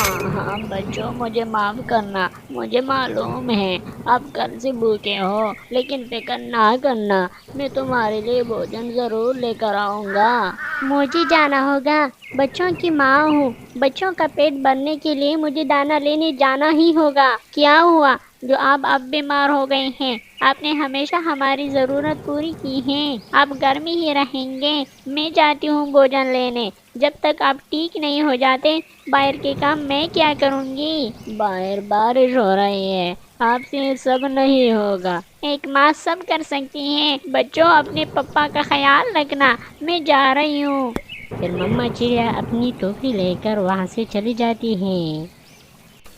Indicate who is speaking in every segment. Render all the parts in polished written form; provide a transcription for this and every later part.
Speaker 1: हाँ बच्चों, मुझे माफ करना। मुझे मालूम है आप कल से भूखे हो, लेकिन फिक्र ना करना, मैं तुम्हारे लिए भोजन जरूर लेकर आऊंगा।
Speaker 2: मुझे जाना होगा, बच्चों की माँ हूँ। बच्चों का पेट भरने के लिए मुझे दाना लेने जाना ही होगा। क्या हुआ जो आप अब बीमार हो गए हैं? आपने हमेशा हमारी जरूरत पूरी की है। आप घर में ही रहेंगे। मैं जाती हूँ भोजन लेने। जब तक आप ठीक नहीं हो जाते, बाहर के काम मैं क्या करूँगी?
Speaker 1: बाहर बारिश हो रही है, आपसे ये सब नहीं होगा।
Speaker 2: एक माँ सब कर सकती है। बच्चों, अपने पप्पा का ख्याल रखना। मैं जा रही हूँ।
Speaker 3: फिर मम्मा चिड़िया अपनी टोकरी लेकर वहाँ से चली जाती हैं।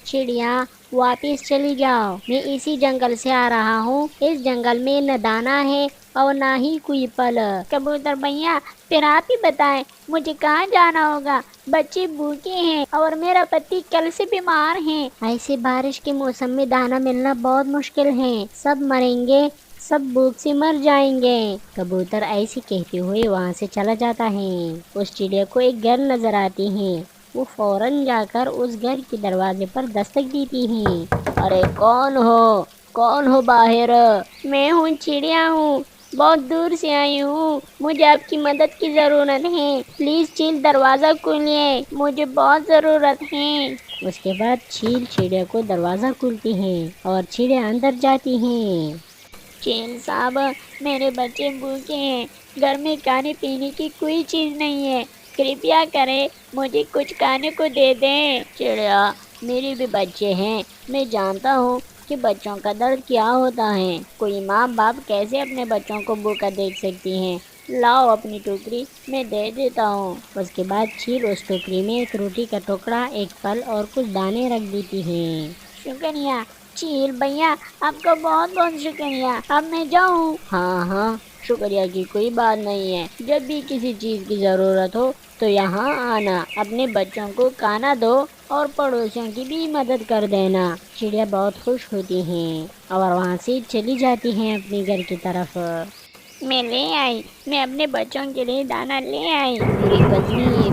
Speaker 2: चिड़िया, वापिस चली जाओ। मैं इसी जंगल से आ रहा हूँ। इस जंगल में न दाना है और ना ही कोई फल। कबूतर भैया, फिर आप ही बताएं, मुझे कहाँ जाना होगा? बच्चे भूखे हैं और मेरा पति कल से बीमार है। ऐसे बारिश के मौसम में दाना मिलना बहुत मुश्किल है। सब मरेंगे, सब भूख से मर जाएंगे।
Speaker 3: कबूतर ऐसे कहते हुए वहाँ से चला जाता है। उस चिड़िया को एक घर नजर आती है। वो फौरन जाकर उस घर के दरवाजे पर दस्तक देती है।
Speaker 1: अरे कौन हो बाहर?
Speaker 2: मैं हूँ, चिड़िया हूँ। बहुत दूर से आई हूँ। मुझे आपकी मदद की जरूरत है। प्लीज चील, दरवाजा खोलिए, मुझे बहुत जरूरत है।
Speaker 3: उसके बाद चील चिड़िया को दरवाजा खोलती है और चिड़िया अंदर जाती है।
Speaker 2: चील साहब, मेरे बच्चे भूखे हैं। घर में खाने पीने की कोई चीज नहीं है। कृपया करें, मुझे कुछ खाने को दे दें।
Speaker 1: चिड़िया, मेरे भी बच्चे हैं, मैं जानता हूँ कि बच्चों का दर्द क्या होता है। कोई माँ बाप कैसे अपने बच्चों को भूखा देख सकती हैं। लाओ अपनी टोकरी, मैं दे देता हूँ।
Speaker 3: उसके बाद चील उस टोकरी में एक रोटी का टुकड़ा, एक फल और कुछ दाने रख देती है।
Speaker 2: शुक्रिया चील भैया, आपका बहुत बहुत शुक्रिया। अब मैं जाऊँ?
Speaker 1: हाँ, शुक्रिया की कोई बात नहीं है। जब भी किसी चीज़ की ज़रूरत हो तो यहाँ आना, अपने बच्चों को खाना दो और पड़ोसियों की भी मदद कर देना।
Speaker 3: चिड़िया बहुत खुश होती हैं और वहाँ से चली जाती हैं अपने घर की तरफ।
Speaker 2: मैं ले आई, मैं अपने बच्चों के लिए दाना ले आई।
Speaker 3: मेरी पत्नी,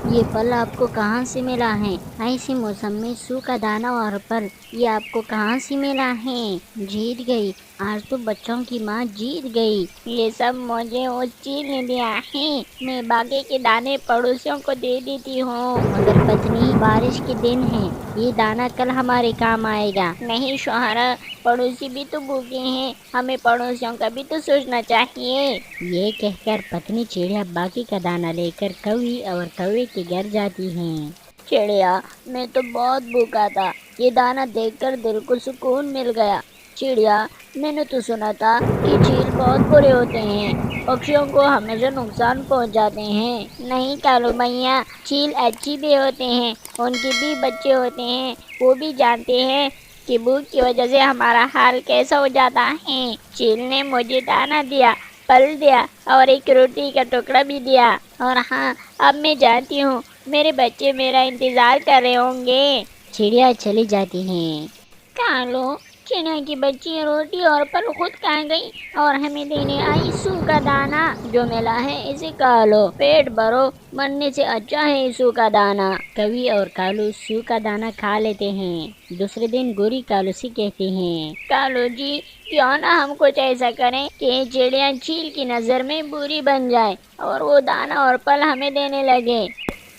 Speaker 3: ये फल आपको कहाँ से मिला है? ऐसे मौसम में सूखा दाना और फल, ये आपको कहाँ से मिला है? जीत गई, आज तो बच्चों की माँ जीत गई।
Speaker 2: ये सब मुझे उस चील ने दिया है। मैं बाकी के दाने पड़ोसियों को दे देती हूँ।
Speaker 3: मगर पत्नी, बारिश के दिन है, ये दाना कल हमारे काम आएगा।
Speaker 2: नहीं शोहरा, पड़ोसी भी तो भूखे हैं, हमें पड़ोसियों का भी तो सोचना चाहिए।
Speaker 3: ये कहकर पत्नी चिड़िया बाकी का दाना लेकर कौवी और कौवे के घर जाती हैं।
Speaker 1: चिड़िया, मैं तो बहुत भूखा था, ये दाना देखकर दिल को सुकून मिल गया। चिड़िया, मैंने तो सुना था कि चील बहुत बुरे होते हैं, पक्षियों को हमेशा नुकसान पहुंचाते हैं।
Speaker 2: नहीं कालू भैया, चील अच्छी भी होते हैं, उनके भी बच्चे होते हैं। वो भी जानते हैं कि भूख की वजह से हमारा हाल कैसा हो जाता है। चील ने मुझे दाना दिया, फल दिया और एक रोटी का टुकड़ा भी दिया। और हाँ, अब मैं जाती हूँ, मेरे बच्चे मेरा इंतजार कर रहे होंगे।
Speaker 3: चिड़िया चली जाती हैं।
Speaker 2: कालू, चिड़िया की बच्ची रोटी और फल खुद खा गई और हमें देने आई सूखा दाना।
Speaker 1: जो मिला है इसे खा लो, पेट भरो, मरने से अच्छा है ये सूखा दाना।
Speaker 3: कवि और कालू सूखा दाना खा लेते हैं। दूसरे दिन गोरी कालू से कहती हैं,
Speaker 2: कालू जी, क्यों ना हम कुछ ऐसा करें कि चिड़िया चील की नजर में बुरी बन जाए और वो दाना और फल हमें देने लगे।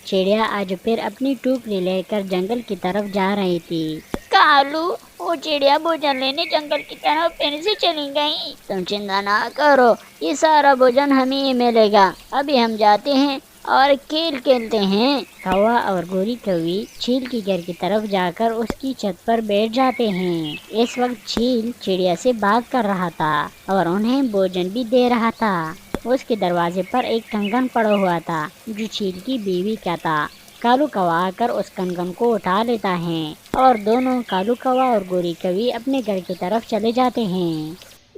Speaker 3: चिड़िया आज फिर अपनी टोकरी लेकर जंगल की तरफ जा रही थी।
Speaker 2: कालू, वो चिड़िया भोजन लेने जंगल की तरफ फिर से चली गई।
Speaker 1: तुम चिंता ना करो, ये सारा भोजन हमें ही मिलेगा। अभी हम जाते हैं और खेल खेलते हैं।
Speaker 3: कौवा और गोरी कौवी चील के घर की तरफ जाकर उसकी छत पर बैठ जाते हैं। इस वक्त चील चिड़िया से बात कर रहा था और उन्हें भोजन भी दे रहा था। उसके दरवाजे पर एक कंगन पड़ा हुआ था जो चील की बीवी का था। कालू कौवा आकर उस कंगन को उठा लेता है और दोनों, कालू कौवा और गोरी कौवी, अपने घर की तरफ चले जाते हैं।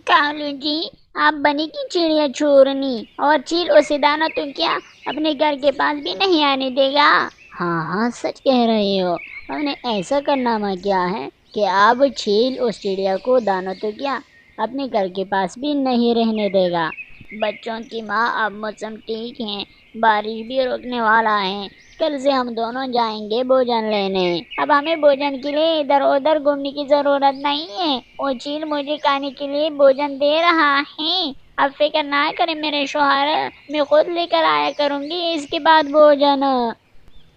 Speaker 2: कालू जी, आप बनी की चिड़िया चोरनी, और चील उसे दाना तो क्या अपने घर के पास भी नहीं आने देगा।
Speaker 1: हाँ, सच कह रहे हो। हमने ऐसा कारनामा किया है कि अब चील उस चिड़िया को दाना तो क्या अपने घर के पास भी नहीं रहने देगा। बच्चों की माँ, अब मौसम ठीक है, बारिश भी रुकने वाला है, کل سے ہم دونوں جائیں گے بھوجن لینے۔ اب ہمیں بھوجن کے لیے ادھر ادھر گھومنے کی ضرورت نہیں ہے، وہ چیل مجھے کھانے کے لیے بھوجن دے رہا ہے۔ اب فکر نہ کرے میرے شوہر، میں خود لے کر آیا کروں گی اس کے بعد بھوجن۔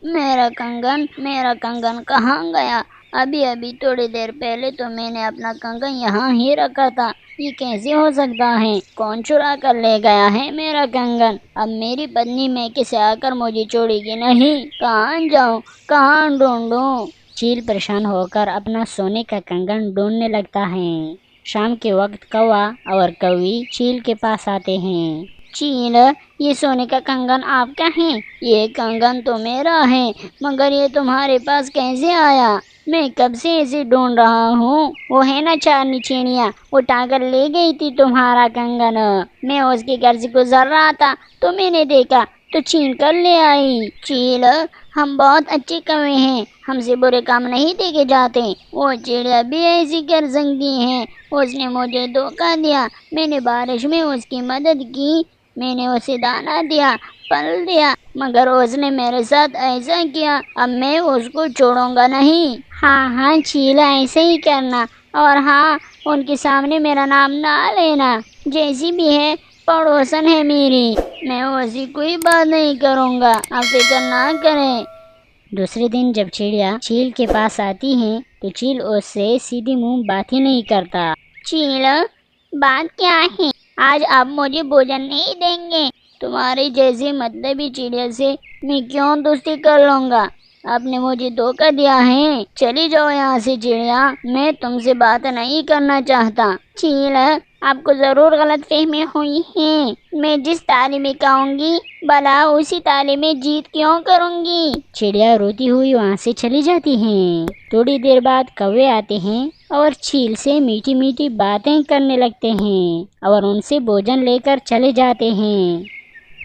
Speaker 1: میرا کنگن کہاں گیا؟ ابھی تھوڑی دیر پہلے تو میں نے اپنا کنگن یہاں ہی رکھا تھا، یہ کیسے ہو سکتا ہے؟ کون چرا کر لے گیا ہے میرا کنگن؟ اب میری پتنی میں کسے آ کر مجھے چھوڑے گی نہیں، کہاں جاؤں، کہاں ڈھونڈوں؟
Speaker 3: چیل پریشان ہو کر اپنا سونے کا کنگن ڈھونڈنے لگتا ہے۔ شام کے وقت کوا اور کوی چیل کے پاس آتے ہیں۔
Speaker 1: چیل، یہ سونے کا کنگن آپ کا ہے؟ یہ کنگن تو میرا ہے، مگر یہ تمہارے پاس کیسے آیا؟ میں کب سے اسے ڈھونڈ رہا ہوں۔ وہ ہے نا چارنی چڑیا، اٹھا کر لے گئی تھی تمہارا کنگن۔ میں اس کے گھر سے گزر رہا تھا تو میں نے دیکھا تو چھین کر لے آئی۔ چیل، ہم بہت اچھے کوے ہیں، ہم سے برے کام نہیں دیکھے جاتے۔ وہ چڑیا بھی ایسی کر سکتی ہے، اس نے مجھے دھوکہ دیا، میں نے بارش میں اس کی مدد کی، میں نے اسے دانا دیا، پھل دیا، مگر اس نے میرے ساتھ ایسا کیا، اب میں اس کو چھوڑوں گا نہیں۔
Speaker 2: ہاں چیل، ایسے ہی کرنا، اور ہاں ان کے سامنے میرا نام نہ لینا،
Speaker 1: جیسی بھی ہے پڑوسن ہے میری، میں اسی کوئی بات نہیں کروں گا، آپ فکر نہ کریں۔
Speaker 3: دوسرے دن جب چڑیا چیل کے پاس آتی ہے تو چیل اس سے سیدھی منہ بات ہی نہیں کرتا۔
Speaker 1: چیل، بات کیا ہے؟ آج آپ مجھے بھوجن نہیں دیں گے؟ تمہاری جیسی مطلبی چڑیا سے میں کیوں دوستی کر لوں گا؟ آپ نے مجھے دھوکہ دیا ہے، چلی جاؤ یہاں سے چڑیا، میں تم سے بات نہیں کرنا چاہتا۔ چیل، آپ کو ضرور غلط فہمی ہوئی ہے، میں جس تالی میں کہوں گی بھلا اسی تالی میں جیت کیوں کروں گی؟
Speaker 3: چڑیا روتی ہوئی وہاں سے چلی جاتی ہیں۔ تھوڑی دیر بعد کوے آتے ہیں اور چیل سے میٹھی میٹھی باتیں کرنے لگتے ہیں اور ان سے بھوجن لے کر چلے جاتے ہیں۔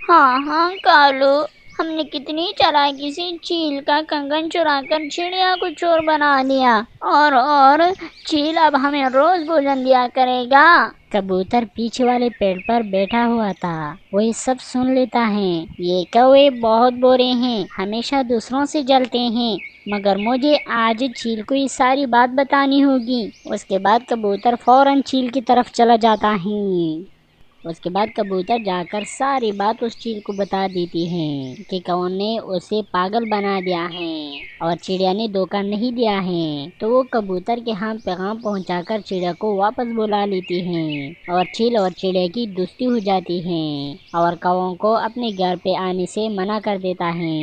Speaker 1: ہاں کالو، ہم نے کتنی چالاکی سے چیل کا کنگن چرا کر چڑیا کو چور بنا لیا، اور چیل اب ہمیں روز بھوجن دیا کرے گا۔
Speaker 3: کبوتر پیچھے والے پیڑ پر بیٹھا ہوا تھا، وہ یہ سب سن لیتا ہے۔ یہ کوے بہت برے ہیں، ہمیشہ دوسروں سے جلتے ہیں، مگر مجھے آج چیل کو یہ ساری بات بتانی ہوگی۔ اس کے بعد کبوتر فوراً چیل کی طرف چلا جاتا ہے۔ اس کے بعد کبوتر جا کر ساری بات اس چیل کو بتا دیتی ہے کہ کون نے اسے پاگل بنا دیا ہے اور چڑیا نے دھوکہ نہیں دیا ہے، تو وہ کبوتر کے ہاں پیغام پہنچا کر چڑیا کو واپس بلا لیتی ہے اور چیل اور چڑیا کی دوستی ہو جاتی ہے اور کووں کو اپنے گھر پہ آنے سے منع کر دیتا ہے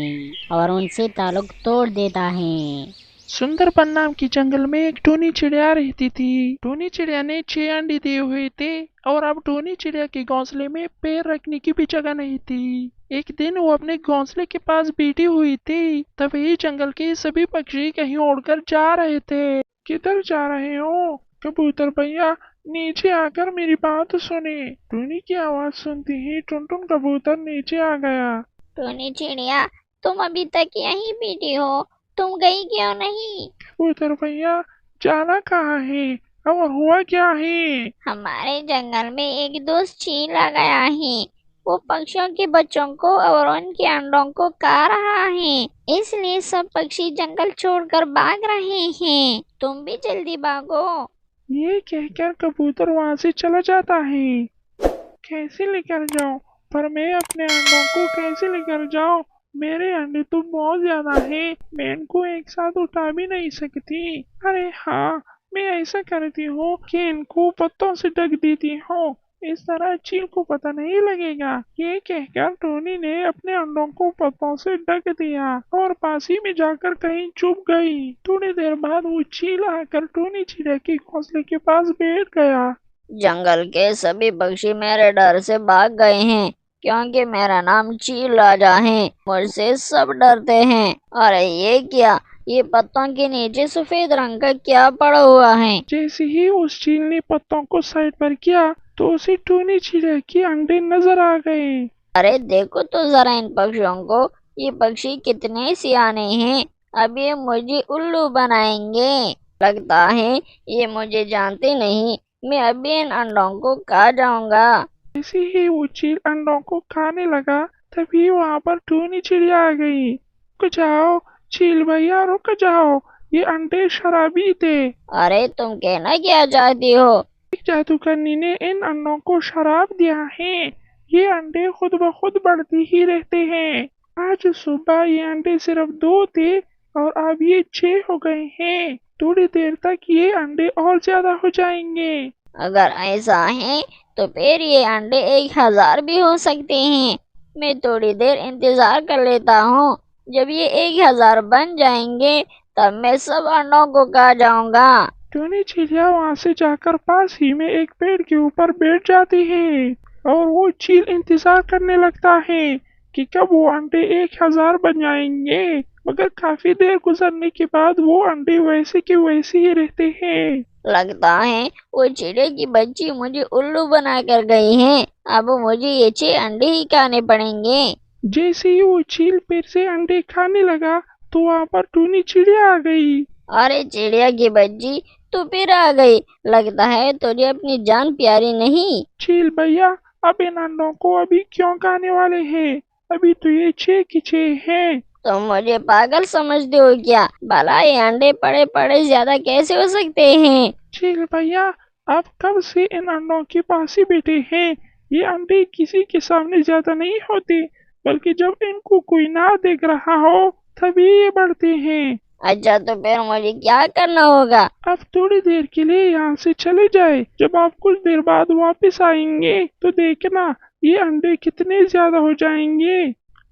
Speaker 3: اور ان سے تعلق توڑ دیتا ہے۔
Speaker 4: سندر بن نام کی جنگل میں ایک ٹونی چڑیا رہتی تھی۔ ٹونی چڑیا نے 6 انڈے دیے ہوئے تھے اور اب ٹونی چڑیا کے گھونسلے میں پیر رکھنے کی بھی جگہ نہیں تھی۔ ایک دن وہ اپنے گھونسلے کے پاس بیٹھی ہوئی تھی، تبھی جنگل کے سبھی پکشی کہیں اڑ کر جا رہے تھے۔ کدھر جا رہے ہو؟ کبوتر بھیا، نیچے آ کر میری بات سنیں۔ ٹونی کی آواز سنتے ہی ٹن کبوتر نیچے آ گیا۔
Speaker 1: ٹونی چڑیا، تم ابھی تک یہیں بیٹھی ہو، تم گئی کیوں نہیں؟
Speaker 4: کبوتر بھیا، جانا کہاں ہے اور ہوا کیا ہے؟
Speaker 1: ہمارے جنگل میں ایک دوست چیل آ گیا ہے، وہ پکشیوں کے بچوں کو اور ان کے انڈوں کو کھا رہا ہے، اس لیے سب پکشی جنگل چھوڑ کر بھاگ رہے ہیں، تم بھی جلدی بھاگو۔
Speaker 4: یہ کہہ کر کبوتر وہاں سے چلا جاتا ہے۔ کیسے لے کر جاؤں؟ پر میں اپنے انڈوں کو کیسے لے کر جاؤں؟ میرے انڈے تو بہت زیادہ ہیں، میں ان کو ایک ساتھ اٹھا بھی نہیں سکتی۔ ارے ہاں، میں ایسا کرتی ہوں کہ ان کو پتوں سے ڈھک دیتی ہوں، اس طرح چیل کو پتہ نہیں لگے گا۔ یہ کہہ کر ٹونی نے اپنے انڈوں کو پتوں سے ڈھک دیا اور پاس ہی میں جا کر کہیں چھپ گئی۔ تھوڑی دیر بعد وہ چیل آ کر ٹونی چڑیا کے گھونسلے کے پاس بیٹھ گیا۔
Speaker 1: جنگل کے سبھی پکشی میرے ڈر سے بھاگ گئے ہیں، کیونکہ میرا نام چیل راجا ہے، مجھ سے سب ڈرتے ہیں۔ ارے یہ کیا، یہ پتوں کے نیچے سفید رنگ کا کیا پڑا ہوا ہے؟
Speaker 4: جیسے ہی اس چیل نے پتوں کو سائڈ پر کیا تو اسے ٹونی چڑیا کے انڈے نظر آ گئے۔
Speaker 1: ارے دیکھو تو ذرا ان پکشیوں کو، یہ پکشی کتنے سیانے ہیں، اب یہ مجھے الو بنائیں گے، لگتا ہے یہ مجھے جانتے نہیں، میں ابھی ان انڈوں کو کھا جاؤں گا۔
Speaker 4: جیسے ہی وہ چیل انڈوں کو کھانے لگا تبھی وہاں پر ٹونی چڑیا آ گئی۔ रुक जाओ चील भैया, रुक जाओ, ये अंडे शराबी थे।
Speaker 1: अरे तुम कहना क्या चाहती हो?
Speaker 4: एक जादूगरनी ने इन अंडों को शराब दिया है। ये अंडे खुद ब खुद बढ़ते ही रहते हैं। आज सुबह ये अंडे सिर्फ 2 थे और अब ये 6 हो गए हैं। थोड़ी देर तक ये अंडे और ज्यादा हो जाएंगे।
Speaker 1: अगर ऐसा है तो फिर ये अंडे 1000 भी हो सकते हैं। मैं थोड़ी देर इंतजार कर लेता हूँ। जब ये 1000 बन जाएंगे तब मैं सब अंडों को खा जाऊंगा।
Speaker 4: टूनी चिड़िया वहाँ से जाकर पास ही में एक पेड़ के ऊपर बैठ जाती है और वो चील इंतजार करने लगता है कि कब वो अंडे 1000 बन जाएंगे। मगर काफी देर गुजरने के बाद वो अंडे वैसे के वैसे ही रहते हैं।
Speaker 1: लगता है वो चिड़िया की बच्ची मुझे उल्लू बना कर गई है। अब मुझे ये 6 अंडे ही खाने पड़ेंगे।
Speaker 4: जैसे ही वो चील फिर से अंडे खाने लगा तो वहाँ पर टूनी चिड़िया आ गई।
Speaker 1: अरे चिड़िया की बच्ची, तू फिर आ गई। लगता है तुझे अपनी जान प्यारी नहीं।
Speaker 4: चील भैया, अब इन अंडों को अभी क्यों खाने वाले हैं? अभी तो ये 6 के 6 हैं।
Speaker 1: तुम मुझे पागल समझते हो क्या? भला ये अंडे पड़े पड़े ज्यादा कैसे हो सकते हैं?
Speaker 4: चील भैया, आप कब से इन अंडों के पास ही बैठे हैं? ये अंडे किसी के सामने ज्यादा नहीं होते, बल्कि जब इनको कोई ना देख रहा हो तभी ये बढ़ते हैं।
Speaker 1: अच्छा तो फिर मुझे क्या करना होगा?
Speaker 4: आप थोड़ी देर के लिए यहाँ से चले जाए। जब आप कुछ देर बाद वापस आएंगे तो देखना ये अंडे कितने ज्यादा हो जाएंगे।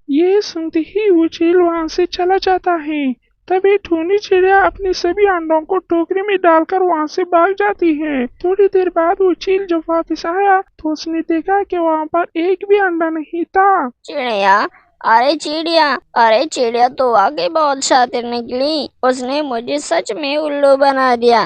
Speaker 4: ये सुनते ही वो चील वहाँ से चला जाता है। तभी टूनी चिड़िया अपने सभी अंडों को टोकरी में डालकर वहाँ से भाग जाती है। थोड़ी देर बाद वो चील जब वापस आया तो उसने देखा कि वहाँ पर एक भी अंडा नहीं था।
Speaker 1: चिड़िया, अरे चिड़िया तो वाकई बहुत शातिर निकली। उसने मुझे सच में उल्लू बना दिया।